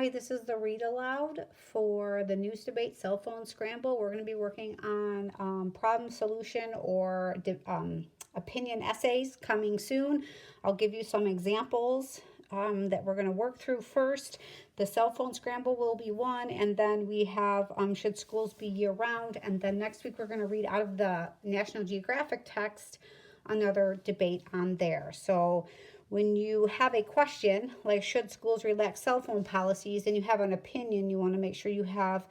Hi, this is the read aloud for the news debate cell phone scramble. We're going to be working on problem solution or opinion essays coming soon. I'll give you some examples that we're going to work through first. The cell phone scramble will be one, and then we have should schools be year round, and then next week we're going to read out of the National Geographic text another debate on there. So when you have a question like should schools relax cell phone policies and you have an opinion, you want to make sure you have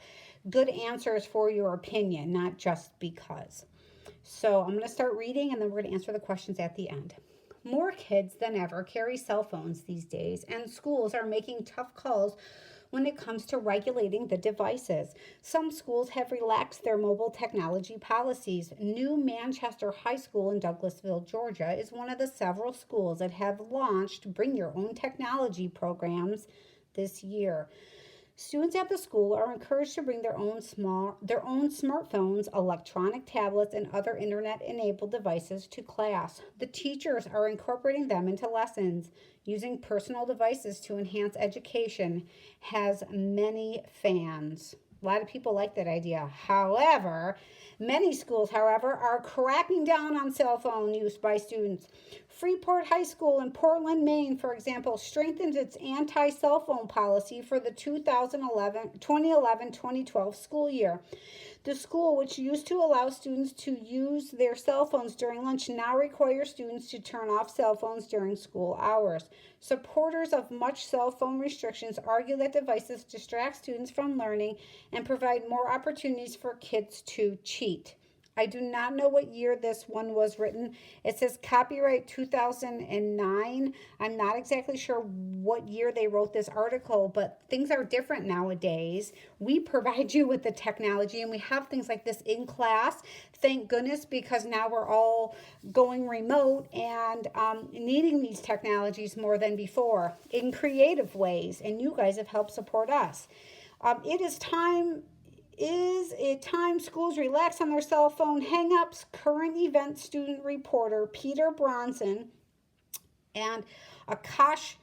good answers for your opinion, not just because. So I'm going to start reading and then we're going to answer the questions at the end. More kids than ever carry cell phones these days, and schools are making tough calls when it comes to regulating the devices. Some schools have relaxed their mobile technology policies. New Manchester High School in Douglasville, Georgia, is one of the several schools that have launched Bring Your Own Technology programs this year. Students at the school are encouraged to bring their own smartphones, electronic tablets, and other internet-enabled devices to class. The teachers are incorporating them into lessons. Using personal devices to enhance education has many fans. A lot of people like that idea. Many schools, are cracking down on cell phone use by students. Freeport High School in Portland, Maine, for example, strengthened its anti-cell phone policy for the 2011-2012 school year. The school, which used to allow students to use their cell phones during lunch, now requires students to turn off cell phones during school hours. Supporters of much cell phone restrictions argue that devices distract students from learning and provide more opportunities for kids to cheat. I do not know what year this one was written. It says copyright 2009. I'm not exactly sure what year they wrote this article, but things are different nowadays. We provide you with the technology and we have things like this in class. Thank goodness, because now we're all going remote and needing these technologies more than before in creative ways, and you guys have helped support us. It is time Is it time schools relax on their cell phone hang-ups? Current event student reporter Peter Bronson and Akash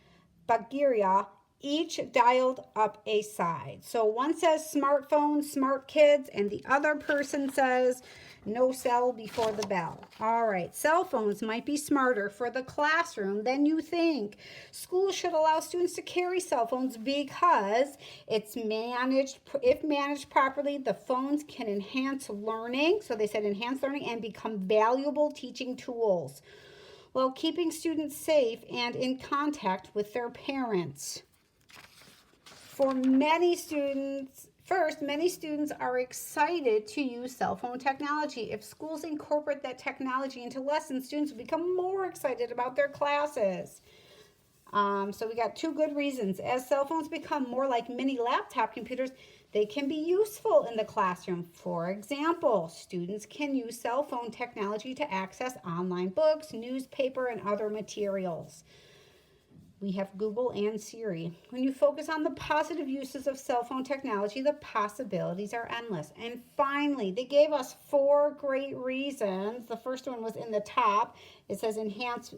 Bagiria each dialed up a side. So one says smartphones, smart kids, and the other person says no cell before the bell. All right, cell phones might be smarter for the classroom than you think. Schools should allow students to carry cell phones because if managed properly, the phones can enhance learning. So they said enhance learning and become valuable teaching tools while keeping students safe and in contact with their parents. For many students, many students are excited to use cell phone technology. If schools incorporate that technology into lessons, students will become more excited about their classes. So we got two good reasons. As cell phones become more like mini laptop computers, they can be useful in the classroom. For example, students can use cell phone technology to access online books, newspaper, and other materials. We have Google and Siri. When you focus on the positive uses of cell phone technology, the possibilities are endless. And finally, they gave us four great reasons. The first one was in the top. It says enhance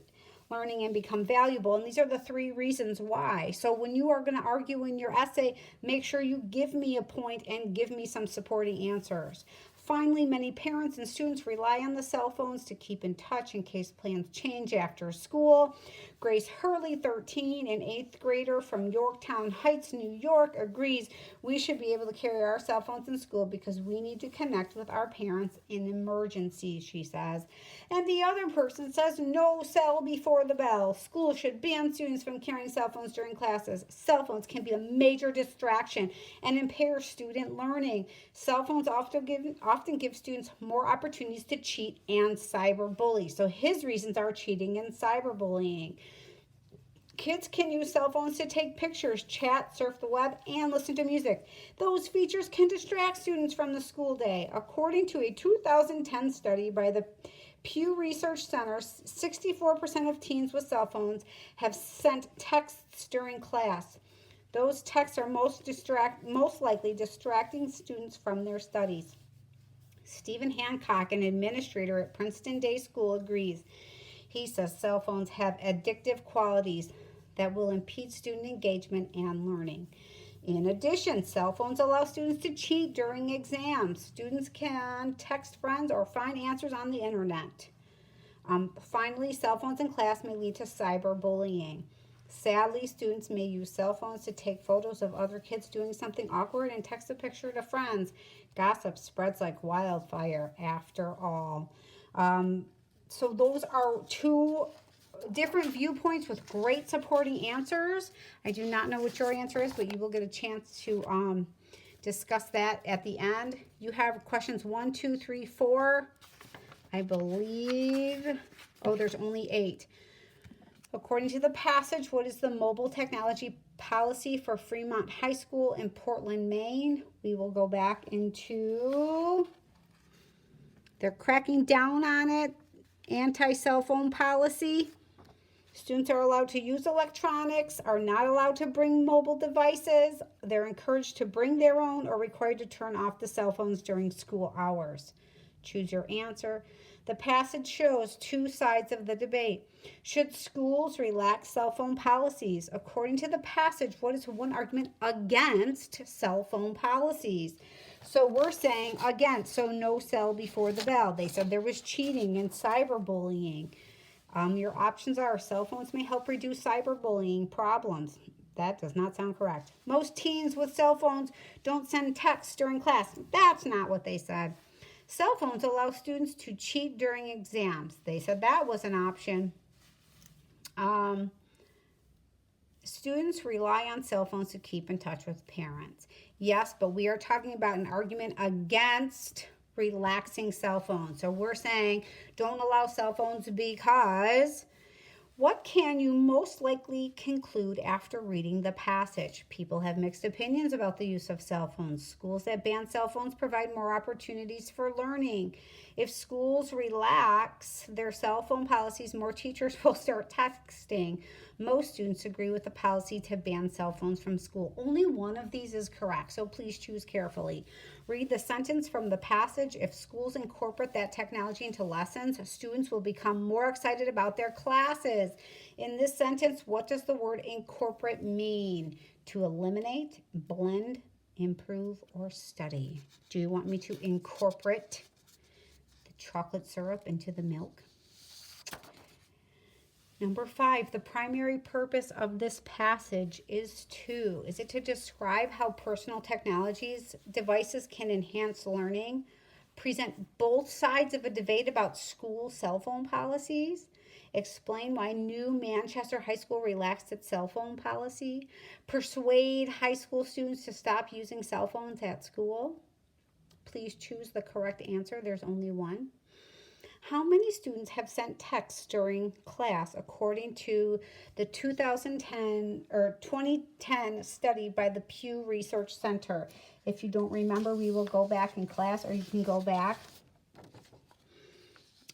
learning and become valuable. And these are the three reasons why. So when you are going to argue in your essay, make sure you give me a point and give me some supporting answers. Finally, many parents and students rely on the cell phones to keep in touch in case plans change after school. Grace Hurley, 13, an 8th grader from Yorktown Heights, New York, agrees we should be able to carry our cell phones in school because we need to connect with our parents in emergencies, she says. And the other person says no cell before the bell. Schools should ban students from carrying cell phones during classes. Cell phones can be a major distraction and impair student learning. Cell phones often give students more opportunities to cheat and cyberbully. So his reasons are cheating and cyberbullying. Kids can use cell phones to take pictures, chat, surf the web, and listen to music. Those features can distract students from the school day. According to a 2010 study by the Pew Research Center, 64% of teens with cell phones have sent texts during class. Those texts are most likely distracting students from their studies. Stephen Hancock, an administrator at Princeton Day School, agrees. He says cell phones have addictive qualities that will impede student engagement and learning. In addition, cell phones allow students to cheat during exams. Students can text friends or find answers on the internet. Finally, cell phones in class may lead to cyberbullying. Sadly, students may use cell phones to take photos of other kids doing something awkward and text a picture to friends. Gossip spreads like wildfire after all. So those are two different viewpoints with great supporting answers. I do not know what your answer is, but you will get a chance to discuss that at the end. You have questions 1, 2, 3, 4. I believe, oh, there's only 8. According to the passage, what is the mobile technology policy for Fremont High School in Portland, Maine? We will go back into, they're cracking down on it, anti-cell phone policy. Students are allowed to use electronics, are not allowed to bring mobile devices. They're encouraged to bring their own or required to turn off the cell phones during school hours. Choose your answer. The passage shows two sides of the debate. Should schools relax cell phone policies? According to the passage, what is one argument against cell phone policies? So we're saying against, so no cell before the bell. They said there was cheating and cyberbullying. Your options are cell phones may help reduce cyberbullying problems. That does not sound correct. Most teens with cell phones don't send texts during class. That's not what they said. Cell phones allow students to cheat during exams. They said that was an option. Students rely on cell phones to keep in touch with parents. Yes, but we are talking about an argument against relaxing cell phones. So we're saying don't allow cell phones because what can you most likely conclude after reading the passage? People have mixed opinions about the use of cell phones. Schools that ban cell phones provide more opportunities for learning. If schools relax their cell phone policies, more teachers will start texting. Most students agree with the policy to ban cell phones from school. Only one of these is correct, so please choose carefully. Read the sentence from the passage. If schools incorporate that technology into lessons, students will become more excited about their classes. In this sentence, what does the word incorporate mean? To eliminate, blend, improve, or study. Do you want me to incorporate the chocolate syrup into the milk? Number 5, the primary purpose of this passage is it to describe how personal technologies, devices can enhance learning, present both sides of a debate about school cell phone policies, explain why New Manchester High School relaxed its cell phone policy, persuade high school students to stop using cell phones at school. Please choose the correct answer. There's only one. How many students have sent texts during class according to the 2010 study by the Pew Research Center? If you don't remember, we will go back in class, or you can go back.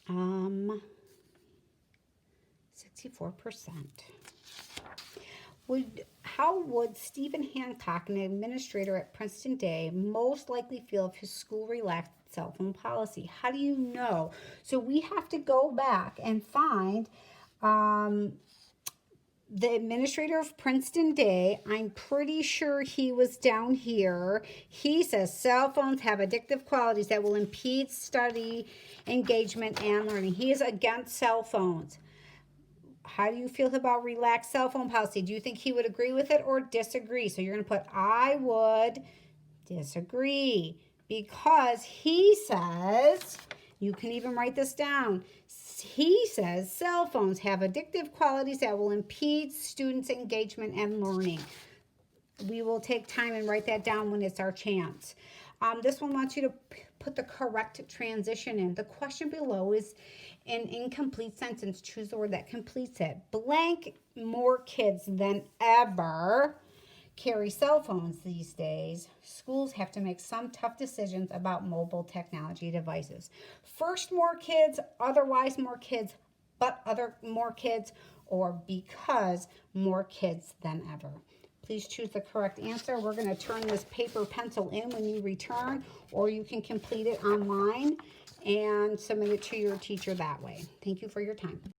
64%. How would Stephen Hancock, an administrator at Princeton Day, most likely feel if his school relaxed cell phone policy? How do you know? So we have to go back and find the administrator of Princeton Day. I'm pretty sure he was down here. He says cell phones have addictive qualities that will impede study, engagement, and learning. He is against cell phones. How do you feel about relaxed cell phone policy? Do you think he would agree with it or disagree? So you're going to put, I would disagree, because he says, you can even write this down, he says cell phones have addictive qualities that will impede students' engagement and learning. We will take time and write that down when it's our chance. This one wants you to put the correct transition in. The question below is an incomplete sentence. Choose the word that completes it. Blank, more kids than ever carry cell phones these days. Schools have to make some tough decisions about mobile technology devices. First, more kids, otherwise more kids, but more kids, or because more kids than ever. Please choose the correct answer. We're going to turn this paper pencil in when you return, or you can complete it online and submit it to your teacher that way. Thank you for your time.